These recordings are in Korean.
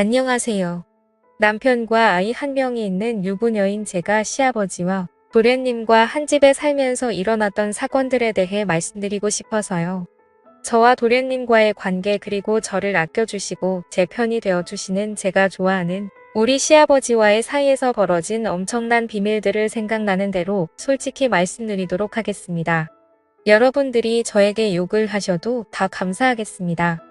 안녕하세요. 남편과 아이 한 명이 있는 유부녀인 제가 시아버지와 도련님과 한 집에 살면서 일어났던 사건들에 대해 말씀드리고 싶어서요. 저와 도련님과의 관계 그리고 저를 아껴주시고 제 편이 되어주시는 제가 좋아하는 우리 시아버지와의 사이에서 벌어진 엄청난 비밀들을 생각나는 대로 솔직히 말씀드리도록 하겠습니다. 여러분들이 저에게 욕을 하셔도 다 감사하겠습니다.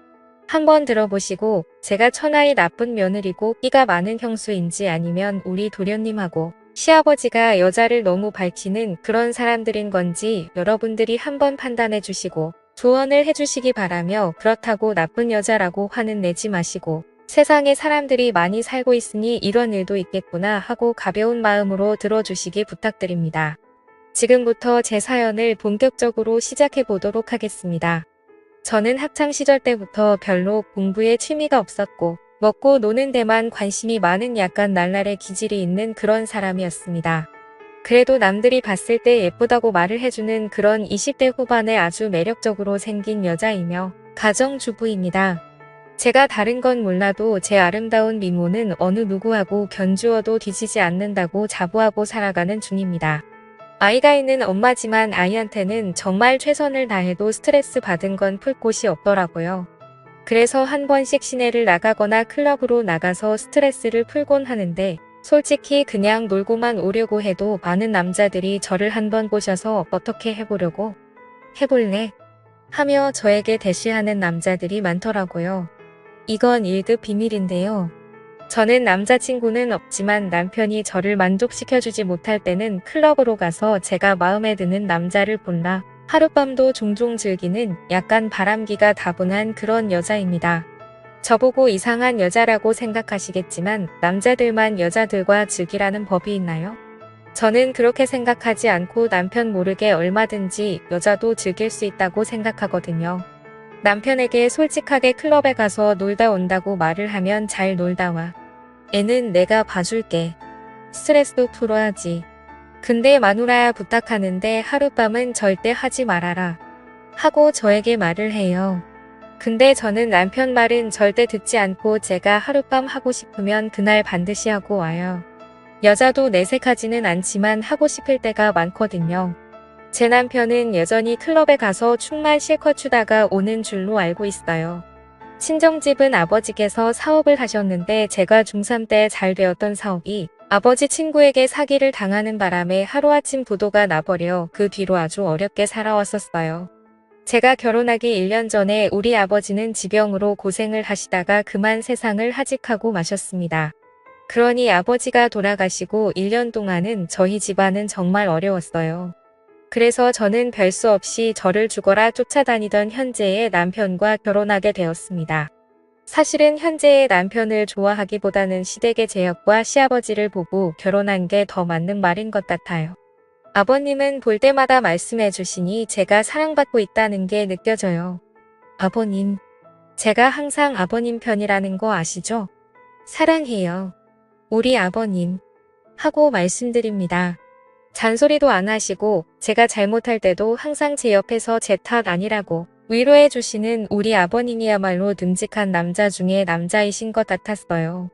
한번 들어보시고 제가 천하의 나쁜 며느리고 끼가 많은 형수인지 아니면 우리 도련님하고 시아버지가 여자를 너무 밝히는 그런 사람들인 건지 여러분들이 한번 판단해 주시고 조언을 해주시기 바라며, 그렇다고 나쁜 여자라고 화는 내지 마시고 세상에 사람들이 많이 살고 있으니 이런 일도 있겠구나 하고 가벼운 마음으로 들어주시기 부탁드립니다. 지금부터 제 사연을 본격적으로 시작해 보도록 하겠습니다. 저는 학창시절 때부터 별로 공부에 취미가 없었고 먹고 노는 데만 관심이 많은 약간 날라리 기질이 있는 그런 사람이었습니다. 그래도 남들이 봤을 때 예쁘다고 말을 해주는 그런 20대 후반에 아주 매력적으로 생긴 여자이며 가정주부입니다. 제가 다른 건 몰라도 제 아름다운 미모는 어느 누구하고 견주어도 뒤지지 않는다고 자부하고 살아가는 중입니다. 아이가 있는 엄마지만 아이한테는 정말 최선을 다해도 스트레스 받은 건 풀 곳이 없더라고요. 그래서 한 번씩 시내를 나가거나 클럽으로 나가서 스트레스를 풀곤 하는데, 솔직히 그냥 놀고만 오려고 해도 많은 남자들이 저를 한번 꼬셔서 어떻게 해보려고? 해볼래? 하며 저에게 대시하는 남자들이 많더라고요. 이건 1급 비밀인데요. 저는 남자친구는 없지만 남편이 저를 만족시켜주지 못할 때는 클럽으로 가서 제가 마음에 드는 남자를 골라 하룻밤도 종종 즐기는 약간 바람기가 다분한 그런 여자입니다. 저보고 이상한 여자라고 생각하시겠지만 남자들만 여자들과 즐기라는 법이 있나요? 저는 그렇게 생각하지 않고 남편 모르게 얼마든지 여자도 즐길 수 있다고 생각하거든요. 남편에게 솔직하게 클럽에 가서 놀다 온다고 말을 하면 잘 놀다 와. 애는 내가 봐줄게. 스트레스도 풀어야지. 근데 마누라야 부탁하는데 하룻밤은 절대 하지 말아라. 하고 저에게 말을 해요. 근데 저는 남편 말은 절대 듣지 않고 제가 하룻밤 하고 싶으면 그날 반드시 하고 와요. 여자도 내색하지는 않지만 하고 싶을 때가 많거든요. 제 남편은 여전히 클럽에 가서 춤만 실컷 추다가 오는 줄로 알고 있어요. 친정집은 아버지께서 사업을 하셨는데 제가 중3 때 잘 되었던 사업이 아버지 친구에게 사기를 당하는 바람에 하루아침 부도가 나버려 그 뒤로 아주 어렵게 살아왔었어요. 제가 결혼하기 1년 전에 우리 아버지는 지병으로 고생을 하시다가 그만 세상을 하직하고 마셨습니다. 그러니 아버지가 돌아가시고 1년 동안은 저희 집안은 정말 어려웠어요. 그래서 저는 별 수 없이 저를 죽어라 쫓아다니던 현재의 남편과 결혼하게 되었습니다. 사실은 현재의 남편을 좋아하기보다는 시댁의 제약과 시아버지를 보고 결혼한 게 더 맞는 말인 것 같아요. 아버님은 볼 때마다 말씀해 주시니 제가 사랑받고 있다는 게 느껴져요. 아버님, 제가 항상 아버님 편이라는 거 아시죠? 사랑해요. 우리 아버님. 하고 말씀드립니다. 잔소리도 안 하시고 제가 잘못할 때도 항상 제 옆에서 제 탓 아니라고 위로해 주시는 우리 아버님이야말로 듬직한 남자 중에 남자이신 것 같았어요.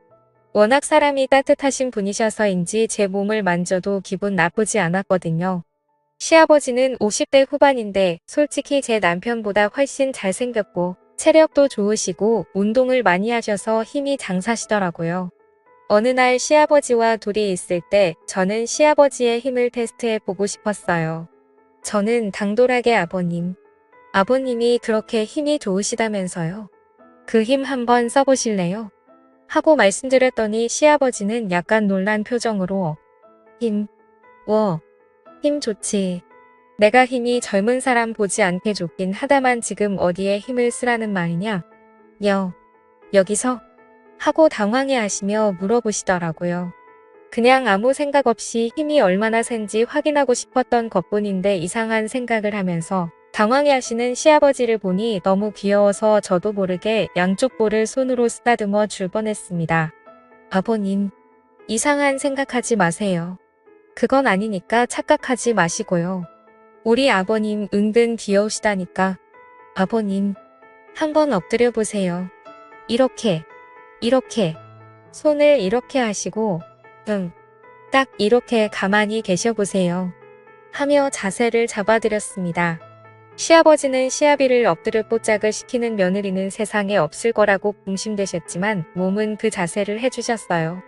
워낙 사람이 따뜻하신 분이셔서인지 제 몸을 만져도 기분 나쁘지 않았거든요. 시아버지는 50대 후반인데 솔직히 제 남편보다 훨씬 잘생겼고 체력도 좋으시고 운동을 많이 하셔서 힘이 장사시더라고요. 어느 날 시아버지와 둘이 있을 때 저는 시아버지의 힘을 테스트해 보고 싶었어요. 저는 당돌하게 아버님이 그렇게 힘이 좋으시다면서요. 그 힘 한번 써보실래요? 하고 말씀드렸더니 시아버지는 약간 놀란 표정으로 힘 좋지. 내가 힘이 젊은 사람 보지 않게 좋긴 하다만 지금 어디에 힘을 쓰라는 말이냐? 여기서? 하고 당황해 하시며 물어보시더라고요. 그냥 아무 생각 없이 힘이 얼마나 센지 확인하고 싶었던 것뿐인데 이상한 생각을 하면서 당황해 하시는 시아버지를 보니 너무 귀여워서 저도 모르게 양쪽 볼을 손으로 쓰다듬어 줄 뻔했습니다. 아버님, 이상한 생각하지 마세요. 그건 아니니까 착각하지 마시고요. 우리 아버님 은근 귀여우시다니까. 아버님, 한번 엎드려 보세요. 이렇게. 손을 이렇게 하시고 딱 이렇게 가만히 계셔보세요. 하며 자세를 잡아드렸습니다. 시아버지는 시아비를 엎드려 뽀짝을 시키는 며느리는 세상에 없을 거라고 궁심되셨지만 몸은 그 자세를 해주셨어요.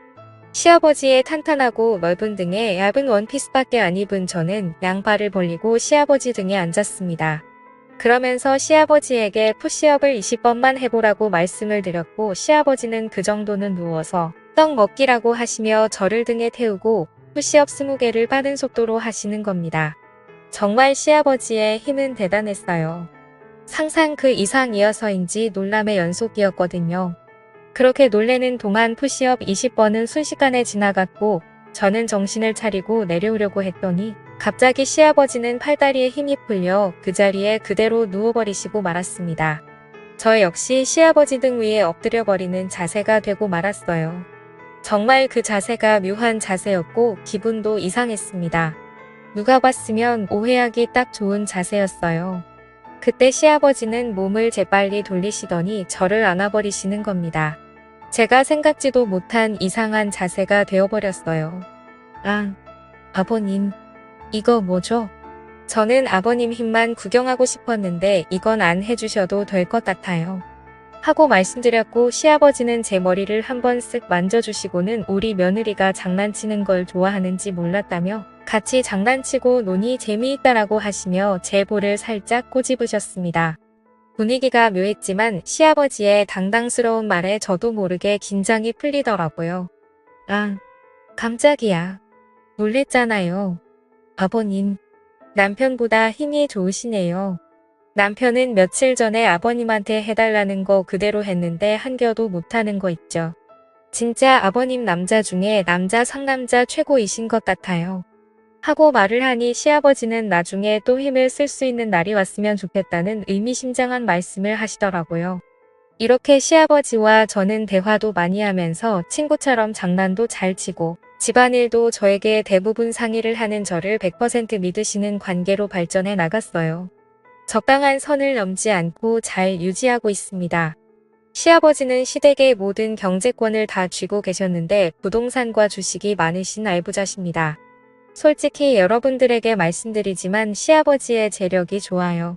시아버지의 탄탄하고 넓은 등에 얇은 원피스밖에 안 입은 저는 양발을 벌리고 시아버지 등에 앉았습니다. 그러면서 시아버지에게 푸시업을 20번만 해보라고 말씀을 드렸고 시아버지는 그 정도는 누워서 떡 먹기라고 하시며 저를 등에 태우고 푸시업 20개를 빠른 속도로 하시는 겁니다. 정말 시아버지의 힘은 대단했어요. 상상 그 이상이어서인지 놀람의 연속이었거든요. 그렇게 놀래는 동안 푸시업 20번은 순식간에 지나갔고 저는 정신을 차리고 내려오려고 했더니 갑자기 시아버지는 팔다리에 힘이 풀려 그 자리에 그대로 누워버리시고 말았습니다. 저 역시 시아버지 등 위에 엎드려버리는 자세가 되고 말았어요. 정말 그 자세가 묘한 자세였고 기분도 이상했습니다. 누가 봤으면 오해하기 딱 좋은 자세였어요. 그때 시아버지는 몸을 재빨리 돌리시더니 저를 안아버리시는 겁니다. 제가 생각지도 못한 이상한 자세가 되어버렸어요. 아, 아버님. 이거 뭐죠? 저는 아버님 힘만 구경하고 싶었는데 이건 안 해주셔도 될 것 같아요. 하고 말씀드렸고 시아버지는 제 머리를 한번 쓱 만져주시고는 우리 며느리가 장난치는 걸 좋아하는지 몰랐다며 같이 장난치고 노니 재미있다라고 하시며 제 볼을 살짝 꼬집으셨습니다. 분위기가 묘했지만 시아버지의 당당스러운 말에 저도 모르게 긴장이 풀리더라고요. 아, 깜짝이야. 놀랬잖아요. 아버님, 남편보다 힘이 좋으시네요. 남편은 며칠 전에 아버님한테 해달라는 거 그대로 했는데 한겨도 못하는 거 있죠. 진짜 아버님 남자 중에 남자 상남자 최고이신 것 같아요. 하고 말을 하니 시아버지는 나중에 또 힘을 쓸 수 있는 날이 왔으면 좋겠다는 의미심장한 말씀을 하시더라고요. 이렇게 시아버지와 저는 대화도 많이 하면서 친구처럼 장난도 잘 치고 집안일도 저에게 대부분 상의를 하는 저를 100% 믿으시는 관계로 발전해 나갔어요. 적당한 선을 넘지 않고 잘 유지하고 있습니다. 시아버지는 시댁의 모든 경제권을 다 쥐고 계셨는데 부동산과 주식이 많으신 알부자십니다. 솔직히 여러분들에게 말씀드리지만 시아버지의 재력이 좋아요.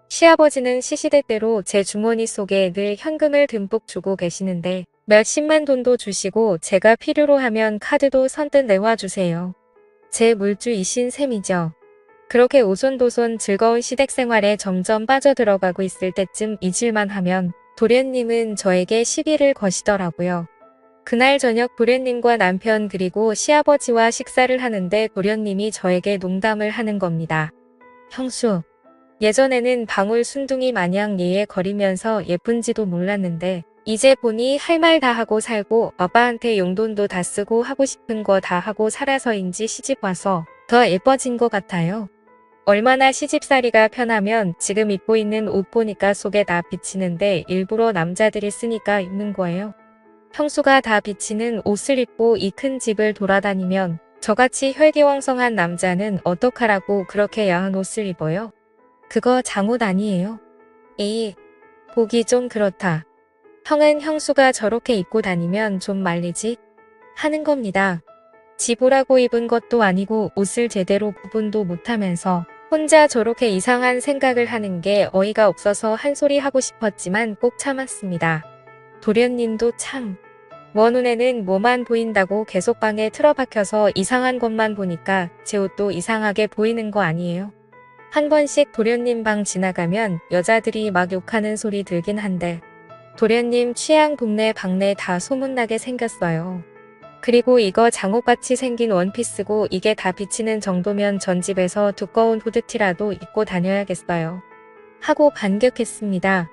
시아버지는 시시때때로 제 주머니 속에 늘 현금을 듬뿍 주고 계시는데 몇십만 돈도 주시고 제가 필요로 하면 카드도 선뜻 내와주세요. 제 물주이신 셈이죠. 그렇게 오손도손 즐거운 시댁 생활에 점점 빠져들어가고 있을 때쯤 잊을만 하면 도련님은 저에게 시비를 거시더라고요. 그날 저녁 도련님과 남편 그리고 시아버지와 식사를 하는데 도련님이 저에게 농담을 하는 겁니다. 형수, 예전에는 방울 순둥이 마냥 예예거리면서 예쁜지도 몰랐는데 이제 보니 할 말 다 하고 살고 아빠한테 용돈도 다 쓰고 하고 싶은 거 다 하고 살아서인지 시집 와서 더 예뻐진 것 같아요. 얼마나 시집살이가 편하면 지금 입고 있는 옷 보니까 속에 다 비치는데 일부러 남자들이 쓰니까 입는 거예요. 형수가 다 비치는 옷을 입고 이 큰 집을 돌아다니면 저같이 혈기왕성한 남자는 어떡하라고 그렇게 야한 옷을 입어요? 그거 잠옷 아니에요? 에이, 보기 좀 그렇다. 형은 형수가 저렇게 입고 다니면 좀 말리지? 하는 겁니다. 지보라고 입은 것도 아니고 옷을 제대로 구분도 못하면서 혼자 저렇게 이상한 생각을 하는 게 어이가 없어서 한 소리 하고 싶었지만 꼭 참았습니다. 도련님도 참. 원눈에는 뭐만 보인다고 계속 방에 틀어박혀서 이상한 것만 보니까 제 옷도 이상하게 보이는 거 아니에요? 한 번씩 도련님 방 지나가면 여자들이 막 욕하는 소리 들긴 한데 도련님 취향 동네 방네 다 소문나게 생겼어요. 그리고 이거 장옷같이 생긴 원피스고 이게 다 비치는 정도면 전집에서 두꺼운 후드티라도 입고 다녀야겠어요. 하고 반격했습니다.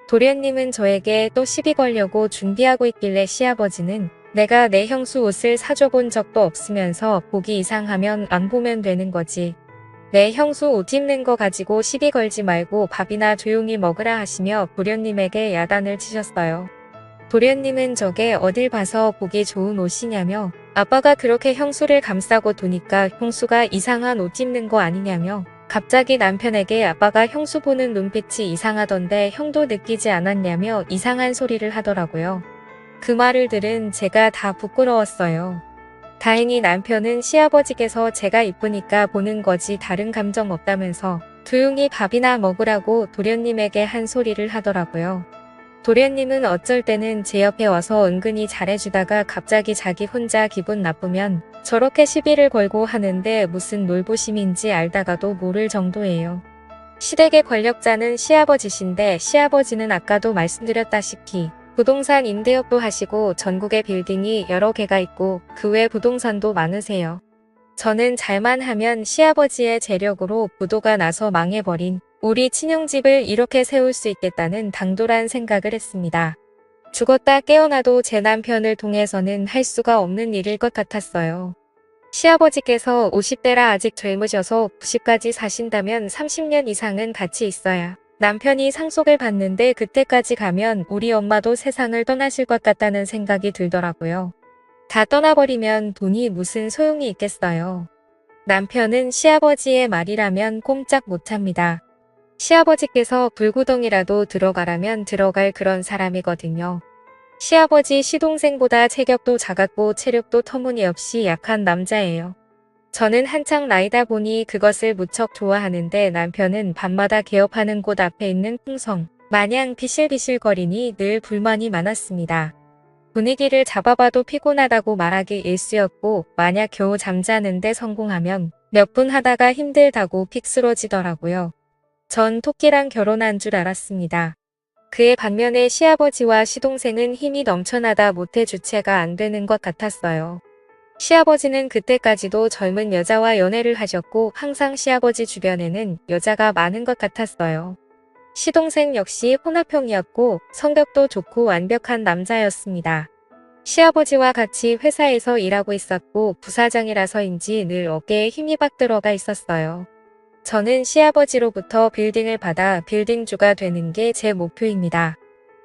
도련님은 저에게 또 시비 걸려고 준비하고 있길래 시아버지는 내가 내 형수 옷을 사줘본 적도 없으면서 보기 이상하면 안 보면 되는 거지. 내 형수 옷 입는 거 가지고 시비 걸지 말고 밥이나 조용히 먹으라 하시며 도련님에게 야단을 치셨어요. 도련님은 저게 어딜 봐서 보기 좋은 옷이냐며 아빠가 그렇게 형수를 감싸고 도니까 형수가 이상한 옷 입는 거 아니냐며 갑자기 남편에게 아빠가 형수 보는 눈빛이 이상하던데 형도 느끼지 않았냐며 이상한 소리를 하더라고요. 그 말을 들은 제가 다 부끄러웠어요. 다행히 남편은 시아버지께서 제가 이쁘니까 보는 거지 다른 감정 없다면서 조용히 밥이나 먹으라고 도련님에게 한 소리를 하더라고요. 도련님은 어쩔 때는 제 옆에 와서 은근히 잘해주다가 갑자기 자기 혼자 기분 나쁘면 저렇게 시비를 걸고 하는데 무슨 놀부심인지 알다가도 모를 정도예요. 시댁의 권력자는 시아버지신데 시아버지는 아까도 말씀드렸다시피 부동산 임대업도 하시고 전국에 빌딩이 여러 개가 있고 그 외 부동산도 많으세요. 저는 잘만 하면 시아버지의 재력으로 부도가 나서 망해버린 우리 친형집을 이렇게 세울 수 있겠다는 당돌한 생각을 했습니다. 죽었다 깨어나도 제 남편을 통해서는 할 수가 없는 일일 것 같았어요. 시아버지께서 50대라 아직 젊으셔서 90까지 사신다면 30년 이상은 같이 있어야 남편이 상속을 받는데 그때까지 가면 우리 엄마도 세상을 떠나실 것 같다는 생각이 들더라고요. 다 떠나버리면 돈이 무슨 소용이 있겠어요. 남편은 시아버지의 말이라면 꼼짝 못합니다. 시아버지께서 불구덩이라도 들어가라면 들어갈 그런 사람이거든요. 시아버지 시동생보다 체격도 작았고 체력도 터무니없이 약한 남자예요. 저는 한창 나이다 보니 그것을 무척 좋아하는데 남편은 밤마다 개업하는 곳 앞에 있는 풍성 마냥 비실비실거리니 늘 불만이 많았습니다. 분위기를 잡아봐도 피곤하다고 말하기 일쑤였고 만약 겨우 잠자는데 성공하면 몇 분 하다가 힘들다고 픽 쓰러지더라고요. 전 토끼랑 결혼한 줄 알았습니다. 그의 반면에 시아버지와 시동생은 힘이 넘쳐나다 못해 주체가 안 되는 것 같았어요. 시아버지는 그때까지도 젊은 여자와 연애를 하셨고 항상 시아버지 주변에는 여자가 많은 것 같았어요. 시동생 역시 혼합형이었고 성격도 좋고 완벽한 남자였습니다. 시아버지와 같이 회사에서 일하고 있었고 부사장이라서인지 늘 어깨에 힘이 박 들어가 있었어요. 저는 시아버지로부터 빌딩을 받아 빌딩주가 되는 게 제 목표입니다.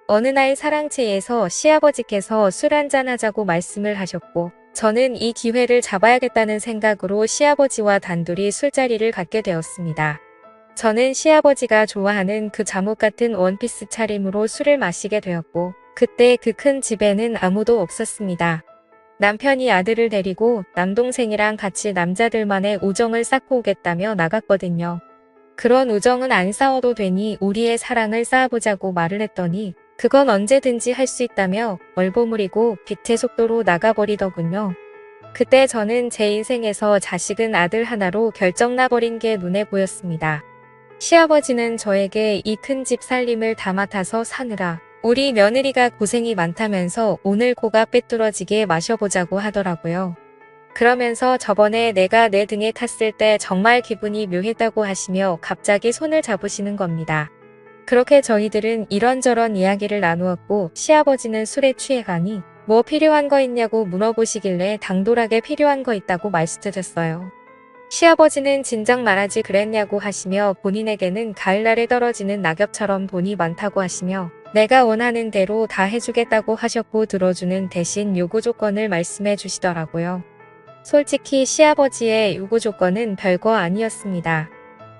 어느 날 사랑채에서 시아버지께서 술 한잔 하자고 말씀을 하셨고 저는 이 기회를 잡아야겠다는 생각으로 시아버지와 단둘이 술자리를 갖게 되었습니다. 저는 시아버지가 좋아하는 그 잠옷 같은 원피스 차림으로 술을 마시게 되었고 그때 그 큰 집에는 아무도 없었습니다. 남편이 아들을 데리고 남동생이랑 같이 남자들만의 우정을 쌓고 오겠다며 나갔거든요. 그런 우정은 안 싸워도 되니 우리의 사랑을 쌓아보자고 말을 했더니 그건 언제든지 할 수 있다며 얼버무리고 빛의 속도로 나가버리더군요. 그때 저는 제 인생에서 자식은 아들 하나로 결정나버린 게 눈에 보였습니다. 시아버지는 저에게 이 큰 집 살림을 다 맡아서 사느라 우리 며느리가 고생이 많다면서 오늘 코가 빼뚫어지게 마셔보자고 하더라고요. 그러면서 저번에 내가 내 등에 탔을 때 정말 기분이 묘했다고 하시며 갑자기 손을 잡으시는 겁니다. 그렇게 저희들은 이런저런 이야기를 나누었고 시아버지는 술에 취해가니 뭐 필요한 거 있냐고 물어보시길래 당돌하게 필요한 거 있다고 말씀드렸어요. 시아버지는 진작 말하지 그랬냐고 하시며 본인에게는 가을날에 떨어지는 낙엽처럼 돈이 많다고 하시며 내가 원하는 대로 다 해주겠다고 하셨고 들어주는 대신 요구 조건을 말씀해 주시더라고요. 솔직히 시아버지의 요구 조건은 별거 아니었습니다.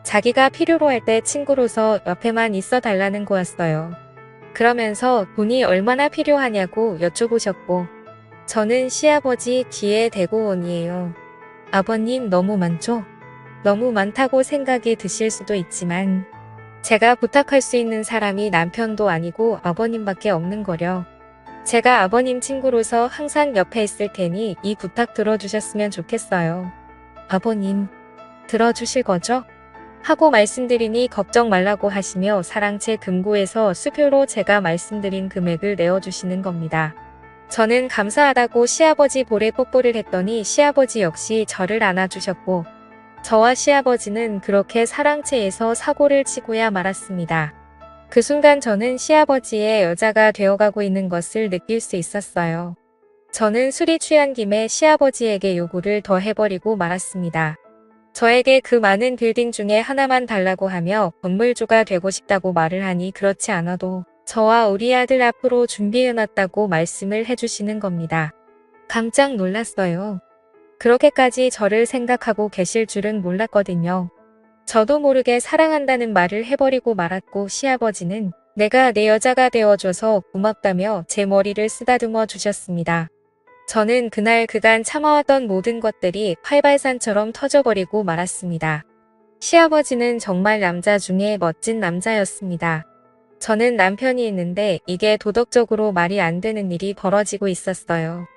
자기가 필요로 할 때 친구로서 옆에만 있어 달라는 거였어요. 그러면서 돈이 얼마나 필요하냐고 여쭤보셨고 저는 시아버지 뒤에 대고 원이에요. 아버님 너무 많죠? 너무 많다고 생각이 드실 수도 있지만 제가 부탁할 수 있는 사람이 남편도 아니고 아버님밖에 없는 거려. 제가 아버님 친구로서 항상 옆에 있을 테니 이 부탁 들어주셨으면 좋겠어요. 아버님, 들어주실 거죠? 하고 말씀드리니 걱정 말라고 하시며 사랑채 금고에서 수표로 제가 말씀드린 금액을 내어주시는 겁니다. 저는 감사하다고 시아버지 볼에 뽀뽀를 했더니 시아버지 역시 저를 안아주셨고 저와 시아버지는 그렇게 사랑채에서 사고를 치고야 말았습니다. 그 순간 저는 시아버지의 여자가 되어가고 있는 것을 느낄 수 있었어요. 저는 술이 취한 김에 시아버지에게 요구를 더 해버리고 말았습니다. 저에게 그 많은 빌딩 중에 하나만 달라고 하며 건물주가 되고 싶다고 말을 하니 그렇지 않아도 저와 우리 아들 앞으로 준비해놨다고 말씀을 해주시는 겁니다. 깜짝 놀랐어요. 그렇게까지 저를 생각하고 계실 줄은 몰랐거든요. 저도 모르게 사랑한다는 말을 해버리고 말았고 시아버지는 내가 내 여자가 되어줘서 고맙다며 제 머리를 쓰다듬어 주셨습니다. 저는 그날 그간 참아왔던 모든 것들이 활발산처럼 터져버리고 말았습니다. 시아버지는 정말 남자 중에 멋진 남자였습니다. 저는 남편이 있는데 이게 도덕적으로 말이 안 되는 일이 벌어지고 있었어요.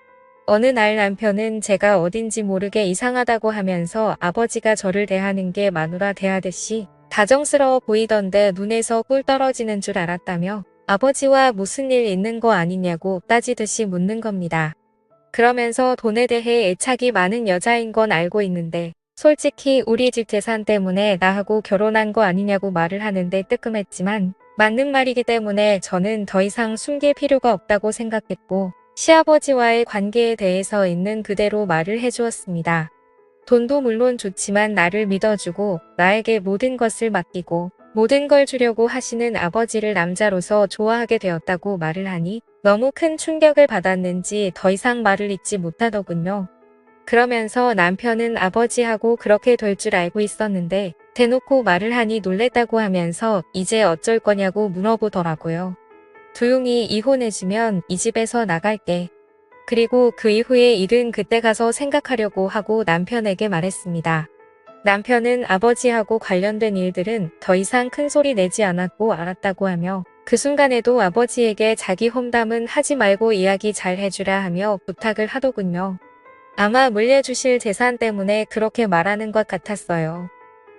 어느 날 남편은 제가 어딘지 모르게 이상하다고 하면서 아버지가 저를 대하는 게 마누라 대하듯이 다정스러워 보이던데 눈에서 꿀 떨어지는 줄 알았다며 아버지와 무슨 일 있는 거 아니냐고 따지듯이 묻는 겁니다. 그러면서 돈에 대해 애착이 많은 여자인 건 알고 있는데 솔직히 우리 집 재산 때문에 나하고 결혼한 거 아니냐고 말을 하는데 뜨끔했지만 맞는 말이기 때문에 저는 더 이상 숨길 필요가 없다고 생각했고 시아버지와의 관계에 대해서 있는 그대로 말을 해주었습니다. 돈도 물론 좋지만 나를 믿어주고 나에게 모든 것을 맡기고 모든 걸 주려고 하시는 아버지를 남자로서 좋아하게 되었다고 말을 하니 너무 큰 충격을 받았는지 더 이상 말을 잇지 못하더군요. 그러면서 남편은 아버지하고 그렇게 될 줄 알고 있었는데 대놓고 말을 하니 놀랬다고 하면서 이제 어쩔 거냐고 물어보더라고요. 조용히 이혼해주면 이 집에서 나갈게. 그리고 그 이후의 일은 그때 가서 생각하려고 하고 남편에게 말했습니다. 남편은 아버지하고 관련된 일들은 더 이상 큰 소리 내지 않았고 알았다고 하며 그 순간에도 아버지에게 자기 험담은 하지 말고 이야기 잘 해주라 하며 부탁을 하더군요. 아마 물려주실 재산 때문에 그렇게 말하는 것 같았어요.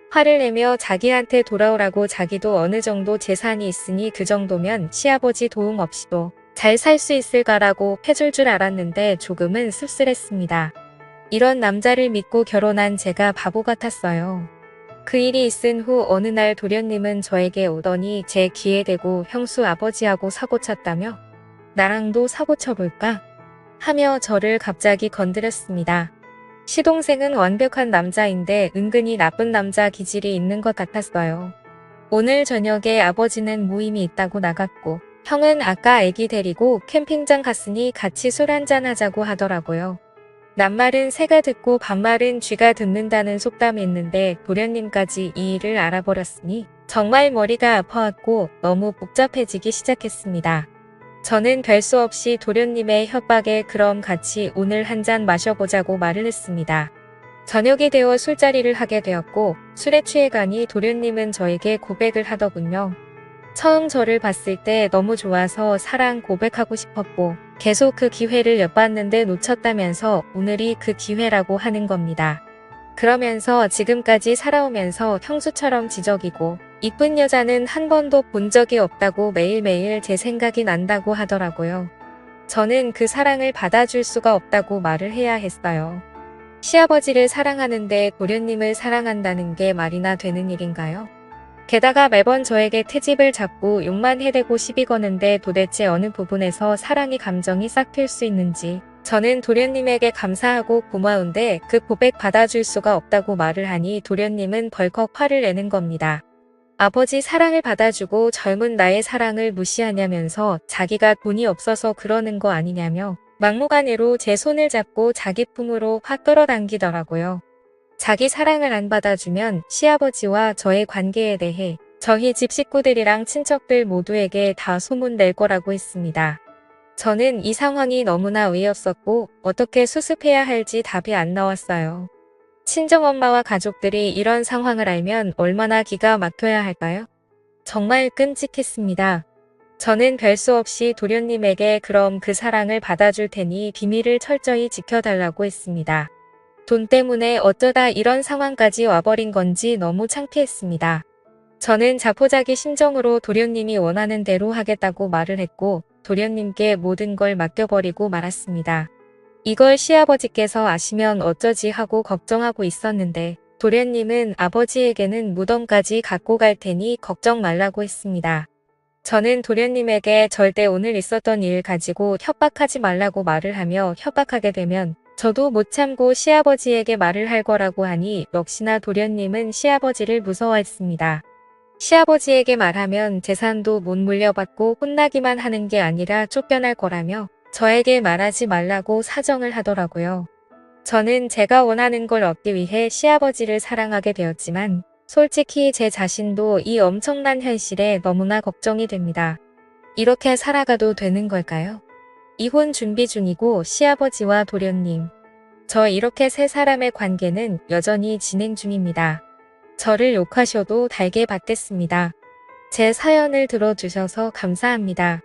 화를 내며 자기한테 돌아오라고 자기도 어느 정도 재산이 있으니 그 정도면 시아버지 도움 없이도 잘 살 수 있을까라고 해줄 줄 알았는데 조금은 씁쓸했습니다. 이런 남자를 믿고 결혼한 제가 바보 같았어요. 그 일이 있은 후 어느 날 도련님은 저에게 오더니 제 귀에 대고 형수 아버지하고 사고 쳤다며 나랑도 사고 쳐볼까? 하며 저를 갑자기 건드렸습니다. 시동생은 완벽한 남자인데 은근히 나쁜 남자 기질이 있는 것 같았어요. 오늘 저녁에 아버지는 모임이 있다고 나갔고 형은 아까 애기 데리고 캠핑장 갔으니 같이 술 한잔 하자고 하더라고요. 낱말은 새가 듣고 반말은 쥐가 듣는다는 속담이 있는데 도련님까지 이 일을 알아버렸으니 정말 머리가 아파왔고 너무 복잡해지기 시작했습니다. 저는 별 수 없이 도련님의 협박에 그럼 같이 오늘 한잔 마셔보자고 말을 했습니다. 저녁이 되어 술자리를 하게 되었고 술에 취해가니 도련님은 저에게 고백을 하더군요. 처음 저를 봤을 때 너무 좋아서 사랑 고백하고 싶었고 계속 그 기회를 엿봤는데 놓쳤다면서 오늘이 그 기회라고 하는 겁니다. 그러면서 지금까지 살아오면서 형수처럼 지적이고 이쁜 여자는 한 번도 본 적이 없다고 매일매일 제 생각이 난다고 하더라고요. 저는 그 사랑을 받아줄 수가 없다고 말을 해야 했어요. 시아버지를 사랑하는데 도련님을 사랑한다는 게 말이나 되는 일인가요? 게다가 매번 저에게 트집을 잡고 욕만 해대고 시비 거는데 도대체 어느 부분에서 사랑의 감정이 싹 틀 수 있는지 저는 도련님에게 감사하고 고마운데 그 고백 받아줄 수가 없다고 말을 하니 도련님은 벌컥 화를 내는 겁니다. 아버지 사랑을 받아주고 젊은 나의 사랑을 무시하냐면서 자기가 돈이 없어서 그러는 거 아니냐며 막무가내로 제 손을 잡고 자기 품으로 확 끌어당기더라고요. 자기 사랑을 안 받아주면 시아버지와 저의 관계에 대해 저희 집 식구들이랑 친척들 모두에게 다 소문낼 거라고 했습니다. 저는 이 상황이 너무나 의였었고 어떻게 수습해야 할지 답이 안 나왔어요. 친정엄마와 가족들이 이런 상황을 알면 얼마나 기가 막혀야 할까요? 정말 끔찍했습니다. 저는 별 수 없이 도련님에게 그럼 그 사랑을 받아줄 테니 비밀을 철저히 지켜달라고 했습니다. 돈 때문에 어쩌다 이런 상황까지 와버린 건지 너무 창피했습니다. 저는 자포자기 심정으로 도련님이 원하는 대로 하겠다고 말을 했고 도련님께 모든 걸 맡겨버리고 말았습니다. 이걸 시아버지께서 아시면 어쩌지 하고 걱정하고 있었는데 도련님은 아버지에게는 무덤까지 갖고 갈 테니 걱정 말라고 했습니다. 저는 도련님에게 절대 오늘 있었던 일 가지고 협박하지 말라고 말을 하며 협박하게 되면 저도 못 참고 시아버지에게 말을 할 거라고 하니 역시나 도련님은 시아버지를 무서워했습니다. 시아버지에게 말하면 재산도 못 물려받고 혼나기만 하는 게 아니라 쫓겨날 거라며 저에게 말하지 말라고 사정을 하더라고요. 저는 제가 원하는 걸 얻기 위해 시아버지를 사랑하게 되었지만 솔직히 제 자신도 이 엄청난 현실에 너무나 걱정이 됩니다. 이렇게 살아가도 되는 걸까요? 이혼 준비 중이고 시아버지와 도련님, 저 이렇게 세 사람의 관계는 여전히 진행 중입니다. 저를 욕하셔도 달게 받겠습니다. 제 사연을 들어주셔서 감사합니다.